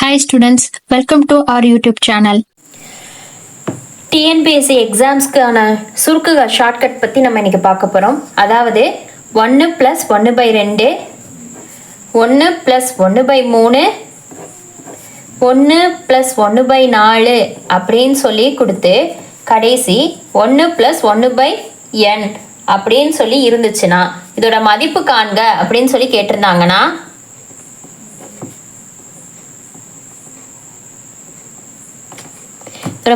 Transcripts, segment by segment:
Hi students, welcome to our YouTube channel. TNPSC எக்ஸாம்ஸ்க்கான சுருக்குக shortcut பற்றி நம்ம இன்றைக்கி பார்க்க போகிறோம். அதாவது 1 + 1/2, 1 + 1/3, 1 + 1/4 அப்படின்னு சொல்லி கொடுத்து கடைசி 1 + 1/n அப்படின்னு சொல்லி இருந்துச்சுன்னா இதோட மதிப்பு காண்க அப்படின்னு சொல்லி கேட்டிருந்தாங்கன்னா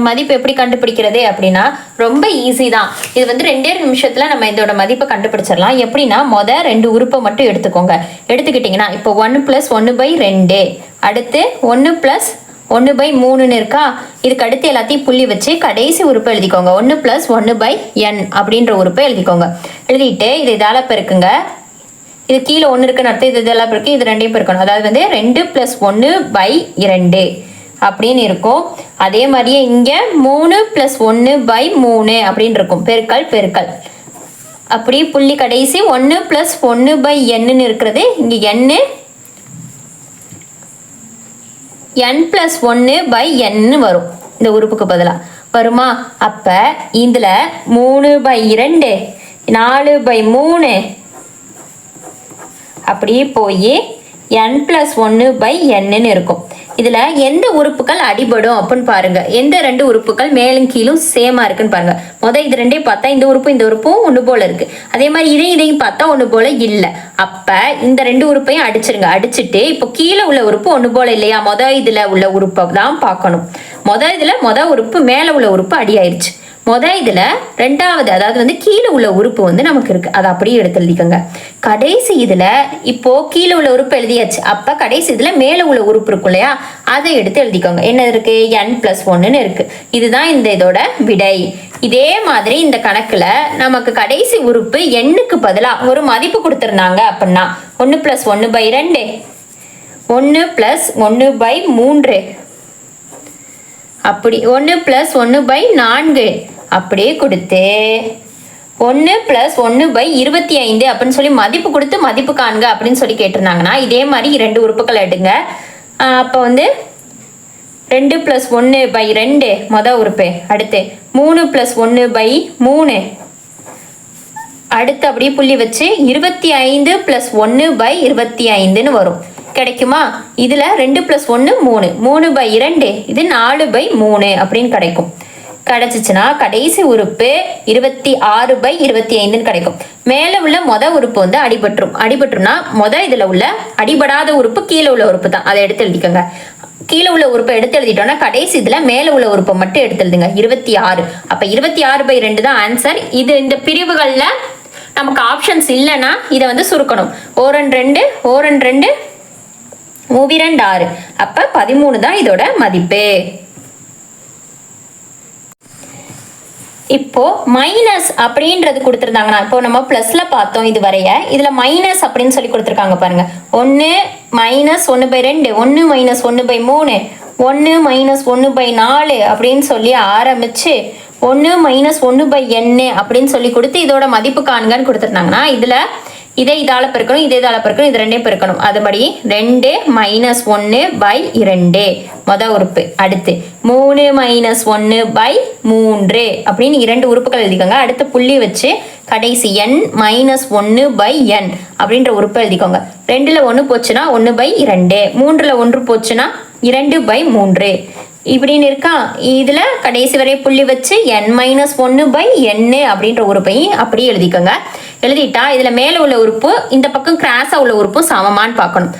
மதிப்பு எப்படி கண்டுபிடிக்கிறது அப்படின்னா ரொம்ப ஈஸி தான். இது வந்து 2 நிமிஷத்துல நம்ம இதோட மதிப்பை கண்டுபிடிச்சிடலாம். எப்படின்னா மொதல் 2 உறுப்பை மட்டும் எடுத்துக்கோங்க. எடுத்துக்கிட்டிங்கன்னா இப்போ 1 + 1/2, அடுத்து 1 + 1/3 இருக்கா. இதுக்கு அடுத்து எல்லாத்தையும் புள்ளி வச்சு கடைசி உறுப்பை எழுதிக்கோங்க. 1 + 1/n அப்படின்ற உறுப்பை எழுதிக்கோங்க. எழுதிட்டு இது இதால பெருக்குங்க. இது கீழே 1 இருக்குன்னு அர்த்தம். இது இதெல்லாம் பெருக்கு, இது 2 பெருக்கணும். அதாவது வந்து 2 + 1/2 அப்படின்னு இருக்கும். அதே மாதிரியே இங்க 3 + 1/3 அப்படின்னு இருக்கும். பெருக்கல் பெருக்கல் அப்படி புள்ளி கடைசி 1 + 1/n இருக்கிறது. இங்க n + 1/n வரும். இந்த உறுப்புக்கு பதிலா வருமா? அப்ப இதுல 3/2, 4/3 அப்படி போய் n + 1/n இருக்கும். இதுல எந்த உறுப்புகள் அடிபடும் அப்படின்னு பாருங்க. எந்த 2 உறுப்புகள் மேலும் கீழும் சேமா இருக்குன்னு பாருங்க. இது 2 பார்த்தா இந்த உறுப்பும் ஒண்ணு போல இருக்கு. அதே மாதிரி இதையும் பார்த்தா ஒண்ணு போல இல்ல. அப்ப இந்த 2 உறுப்பையும் அடிச்சிருங்க. அடிச்சுட்டு இப்போ கீழே உள்ள உறுப்பு ஒண்ணு போல இல்லையா, இதுல உள்ள உறுப்பை தான் பார்க்கணும். இதுல உறுப்பு மேல உள்ள உறுப்பு அடி ஆயிடுச்சு. இதுல 2வது அதாவது வந்து கீழே உள்ள உறுப்பு வந்து நமக்கு இருக்கு. அதை அப்படியே எடுத்து எழுதிக்கோங்க. கடைசி இதுல இப்போ கீழே உள்ள உறுப்பு எழுதியாச்சு. அப்ப கடைசி இதுல மேல உள்ள உறுப்பு இருக்கும் இல்லையா, அதை எடுத்து எழுதிக்கோங்க. என்ன இருக்கு? n + 1 இருக்கு. இதுதான் இந்த இதோட விடை. இதே மாதிரி இந்த கணக்குல நமக்கு கடைசி உறுப்பு எண்ணுக்கு பதிலா ஒரு மதிப்பு கொடுத்திருந்தாங்க அப்படின்னா 1 + 1/2, 1 + 1/3 அப்படி 1 + 1/4 அப்படியே கொடுத்து 1 + 1/25 அப்படின்னு சொல்லி மதிப்பு கொடுத்து மதிப்பு காண்க அப்படின்னு சொல்லி கேட்டிருந்தாங்கன்னா இதே மாதிரி 2 உறுப்புகள் எடுங்க. அப்போ வந்து 2 + 1/2 மொதல் உறுப்பு, அடுத்து 3 + 1/3, அடுத்து அப்படியே புள்ளி வச்சு 25 + 1/25 வரும். கிடைக்குமா? இதுல 2 + 1 3, 3/2, இது 4/3 அப்படின்னு கிடைக்கும். கிடைச்சிச்சுன்னா கடைசி உறுப்பு 26/25 கிடைக்கும். மேல உள்ள உறுப்பு வந்து அடிபட்டுரும்னா இதுல உள்ள அடிபடாத உறுப்பு கீழே உள்ள உறுப்பு தான். அதை எடுத்து எழுதிக்கோங்க. கீழே உள்ள உறுப்பை எடுத்து எழுதிட்டோம்னா கடைசி இதுல மேல உள்ள உறுப்பை மட்டும் எடுத்து எழுதுங்க. 26. அப்ப 26/2 தான் ஆன்சர். இது இந்த பிரிவுகள்ல நமக்கு ஆப்ஷன்ஸ் இல்லைன்னா இதை வந்து சுருக்கணும். 2 2 2 6. அப்ப 13 தான் இதோட மதிப்பு. இப்போ மைனஸ் அப்படின்றது கொடுத்துருந்தாங்கன்னா இப்போ நம்ம பிளஸ்ல பார்த்தோம் இது வரைய. இதுல மைனஸ் அப்படின்னு சொல்லி கொடுத்துருக்காங்க பாருங்க. 1 - 1/2, 1 - 1/3, 1 - 1/4 அப்படின்னு சொல்லி ஆரம்பிச்சு 1 - 1/n அப்படின்னு சொல்லி கொடுத்து இதோட மதிப்பு காண்கன்னு கொடுத்துருந்தாங்கன்னா இதுல இதை இதால பெருக்கணும், இதை இதால பெருக்கணும், இது 2 பெருக்கணும். அதுபடி 2 - 1/2 மொதல் உறுப்பு, அடுத்து 3 - 1/3 அப்படின்னு 2 உறுப்புகள் எழுதிக்கோங்க. அடுத்து புள்ளி வச்சு கடைசி n - 1/n அப்படின்ற உறுப்பை எழுதிக்கோங்க. 2ல 1 போச்சுன்னா 1/2, 3ல 1 போச்சுன்னா 2/3 இப்படின்னு இருக்கா. இதுல கடைசி வரை புள்ளி வச்சு n - 1/n அப்படின்ற உறுப்பையும் அப்படியே எழுதிக்கோங்க. எழுதிட்டா இதுல மேல உள்ள உறுப்பு இந்த பக்கம் கிராஸா உள்ள உறுப்பும் சமமான்னு பார்க்கணும்.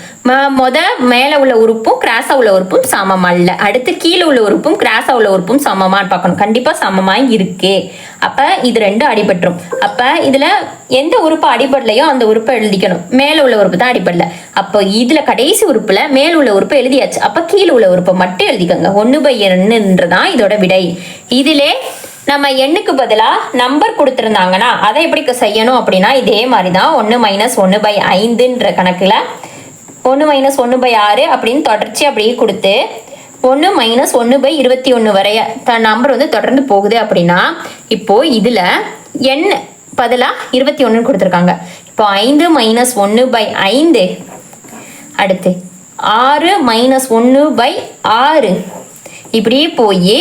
மேல உள்ள உறுப்பும் கிராஸா உள்ள உறுப்பும் சமமா இல்ல. அடுத்து கீழே உள்ள உறுப்பும் கிராஸா உள்ள உறுப்பும் சமமான்னு பார்க்கணும். கண்டிப்பா சமமா இருக்கு. அப்ப இது 2 அடிபட்டுரும். அப்ப இதுல எந்த உறுப்பு அடிபடலையோ அந்த உறுப்பை எழுதிக்கணும். மேல உள்ள உறுப்பு தான் அடிபடல. அப்போ இதுல கடைசி உறுப்புல மேல உள்ள உறுப்பை எழுதியாச்சு. அப்ப கீழே உள்ள உறுப்பை மட்டும் எழுதிக்கோங்க. 1/n இதோட விடை. இதிலே நம்ம எண்ணுக்கு பதிலா நம்பர் கொடுத்துருந்தாங்கன்னா அதை எப்படி செய்யணும் அப்படின்னா இதே மாதிரிதான் 1 - 1/5 கணக்குல 1 - 1/6 அப்படின்னு தொடர்ச்சி அப்படியே கொடுத்து 1 - 1/21 வரைய நம்பர் வந்து தொடர்ந்து போகுது அப்படின்னா இப்போ இதுல n பதிலா 21 கொடுத்துருக்காங்க. இப்போ 5 - 1/5, அடுத்து 6 மைனஸ் 1/6 இப்படியே போய்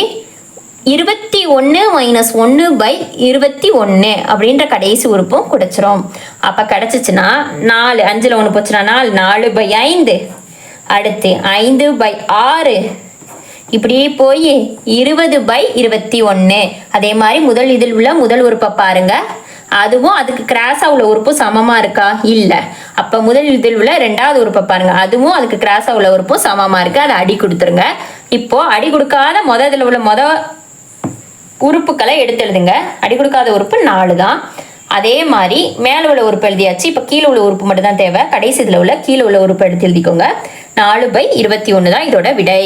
21 மைனஸ் 1/21 அப்படின்ற கடைசி உறுப்பும் கிடைச்சிரும். அப்போ கிடைச்சிச்சுன்னா 4 5ல் 1 போச்சுன்னா 4 4/5 அடுத்து 5/6 இப்படியே போய் 20/21. அதே மாதிரி முதல் இதில் உள்ள முதல் உறுப்பை பாருங்க, அதுவும் அதுக்கு கிராஸா உள்ள உறுப்பு சமமா இருக்கா? இல்லை. அப்ப முதல் இதில் உள்ள ரெண்டாவது உறுப்பை பாருங்க, அதுவும் அதுக்கு கிராஸா உள்ள உறுப்பும் சமமா இருக்கு. அதை அடி கொடுத்துருங்க. இப்போ அடி கொடுக்காத இதில் உள்ள உறுப்புகளை எடுத்து எழுதுங்க. அடி கொடுக்காத உறுப்பு 4 தான். அதே மாதிரி மேல உள்ள உறுப்பு எழுதியாச்சு. இப்ப கீழே உள்ள உறுப்பு மட்டும் தான் தேவை. கடைசி இதுல உள்ள கீழே உள்ள உறுப்பு எடுத்து எழுதிக்கோங்க. 4/21 தான் இதோட விடை.